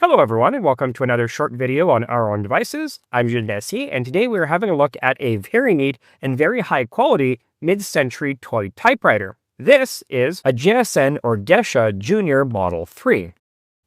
Hello everyone and welcome to another short video on our own devices. I'm Gescha and today we are having a look at a very neat and very high quality mid-century toy typewriter. This is a GSN or Gescha Junior Model 3.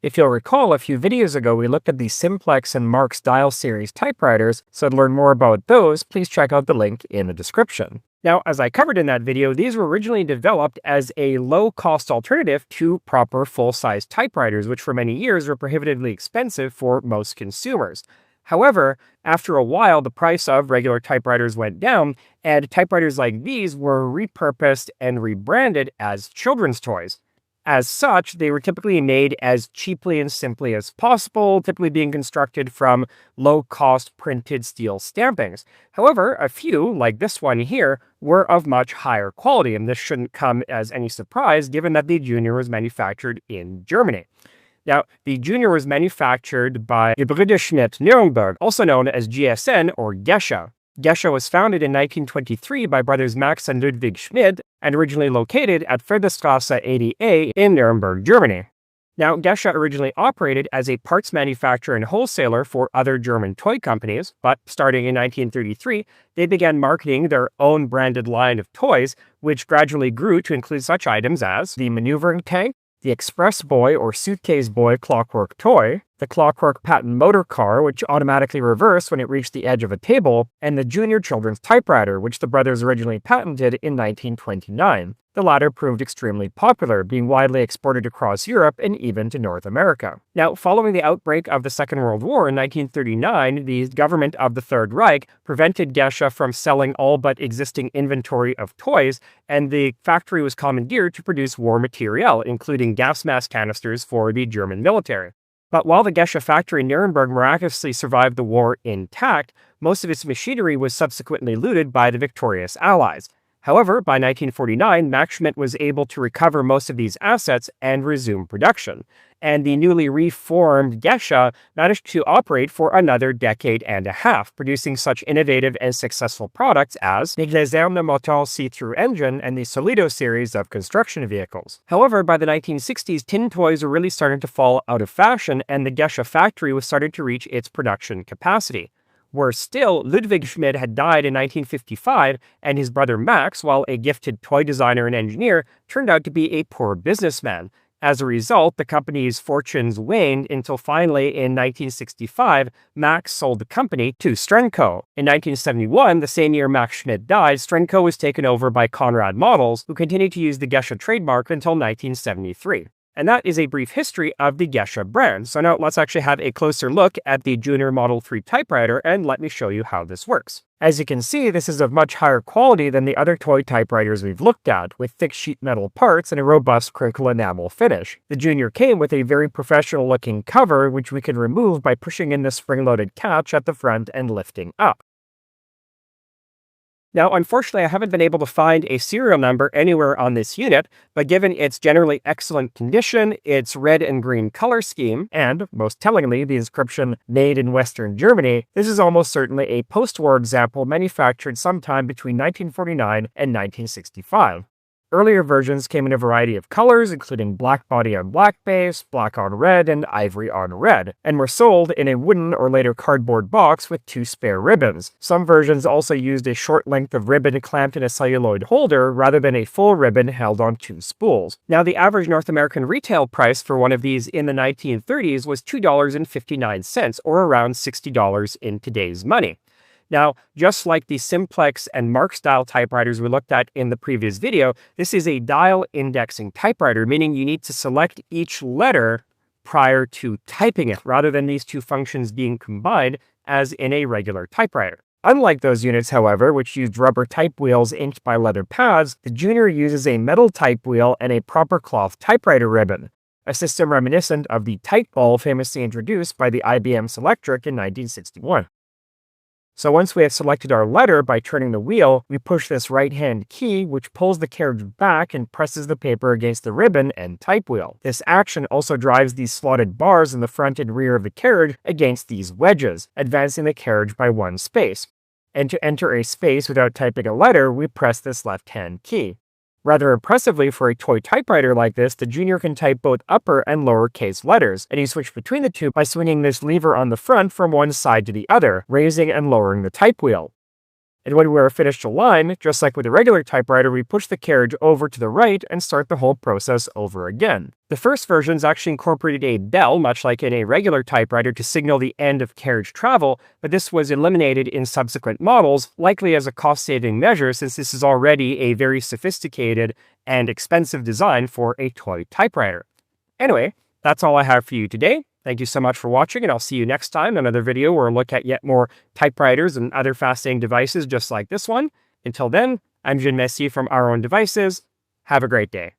If you'll recall, a few videos ago we looked at the Simplex and Mark Style series typewriters, so to learn more about those, please check out the link in the description. Now, as I covered in that video, these were originally developed as a low-cost alternative to proper full-size typewriters, which for many years were prohibitively expensive for most consumers. However, after a while, the price of regular typewriters went down, and typewriters like these were repurposed and rebranded as children's toys. As such, they were typically made as cheaply and simply as possible, typically being constructed from low-cost printed steel stampings. However, a few, like this one here, were of much higher quality, and this shouldn't come as any surprise given that the Junior was manufactured in Germany. Now, the Junior was manufactured by Gebruder Schmidt Nürnberg, also known as GSN or Gescha. Gescha was founded in 1923 by brothers Max and Ludwig Schmidt and originally located at Friedrichstraße 80A in Nuremberg, Germany. Now, Gescha originally operated as a parts manufacturer and wholesaler for other German toy companies, but starting in 1933, they began marketing their own branded line of toys, which gradually grew to include such items as the maneuvering tank, the Express Boy or Suitcase Boy clockwork toy, the clockwork patent motor car, which automatically reversed when it reached the edge of a table, and the Junior Children's Typewriter, which the brothers originally patented in 1929. The latter proved extremely popular, being widely exported across Europe and even to North America. Now, following the outbreak of the Second World War in 1939, the government of the Third Reich prevented Gescha from selling all but existing inventory of toys, and the factory was commandeered to produce war materiel, including gas mask canisters for the German military. But while the Gescha factory in Nuremberg miraculously survived the war intact, most of its machinery was subsequently looted by the victorious Allies. However, by 1949, Max Schmidt was able to recover most of these assets and resume production, and the newly reformed Gescha managed to operate for another decade and a half, producing such innovative and successful products as the Gläserne Motor see-through engine and the Solido series of construction vehicles. However, by the 1960s, tin toys were really starting to fall out of fashion, and the Gescha factory was starting to reach its production capacity. Worse still, Ludwig Schmidt had died in 1955, and his brother Max, while a gifted toy designer and engineer, turned out to be a poor businessman. As a result, the company's fortunes waned until finally, in 1965, Max sold the company to Strenco. In 1971, the same year Max Schmidt died, Strenco was taken over by Conrad Models, who continued to use the Gescha trademark until 1973. And that is a brief history of the Gescha brand. So now let's actually have a closer look at the Junior Model 3 typewriter, and let me show you how this works. As you can see, this is of much higher quality than the other toy typewriters we've looked at, with thick sheet metal parts and a robust crinkle enamel finish. The Junior came with a very professional looking cover, which we can remove by pushing in the spring-loaded catch at the front and lifting up. Now, unfortunately, I haven't been able to find a serial number anywhere on this unit, but given its generally excellent condition, its red and green color scheme, and, most tellingly, the inscription "Made in Western Germany," this is almost certainly a post-war example manufactured sometime between 1949 and 1965. Earlier versions came in a variety of colors, including black body on black base, black on red, and ivory on red, and were sold in a wooden or later cardboard box with 2 spare ribbons. Some versions also used a short length of ribbon clamped in a celluloid holder rather than a full ribbon held on 2 spools. Now, the average North American retail price for one of these in the 1930s was $2.59, or around $60 in today's money. Now, just like the Simplex and Mark style typewriters we looked at in the previous video, this is a dial indexing typewriter, meaning you need to select each letter prior to typing it, rather than these two functions being combined as in a regular typewriter. Unlike those units, however, which used rubber type wheels inked by leather pads, the Junior uses a metal type wheel and a proper cloth typewriter ribbon, a system reminiscent of the type ball famously introduced by the IBM Selectric in 1961. So once we have selected our letter by turning the wheel, we push this right-hand key, which pulls the carriage back and presses the paper against the ribbon and type wheel. This action also drives these slotted bars in the front and rear of the carriage against these wedges, advancing the carriage by 1 space. And to enter a space without typing a letter, we press this left-hand key. Rather impressively for a toy typewriter like this, the Junior can type both upper and lowercase letters, and you switch between the two by swinging this lever on the front from one side to the other, raising and lowering the type wheel. And when we're finished a line, just like with a regular typewriter, we push the carriage over to the right and start the whole process over again. The first versions actually incorporated a bell, much like in a regular typewriter, to signal the end of carriage travel, but this was eliminated in subsequent models, likely as a cost-saving measure since this is already a very sophisticated and expensive design for a toy typewriter. Anyway, that's all I have for you today. Thank you so much for watching, and I'll see you next time in another video where we'll look at yet more typewriters and other fascinating devices just like this one. Until then, I'm Jean Messi from Our Own Devices. Have a great day.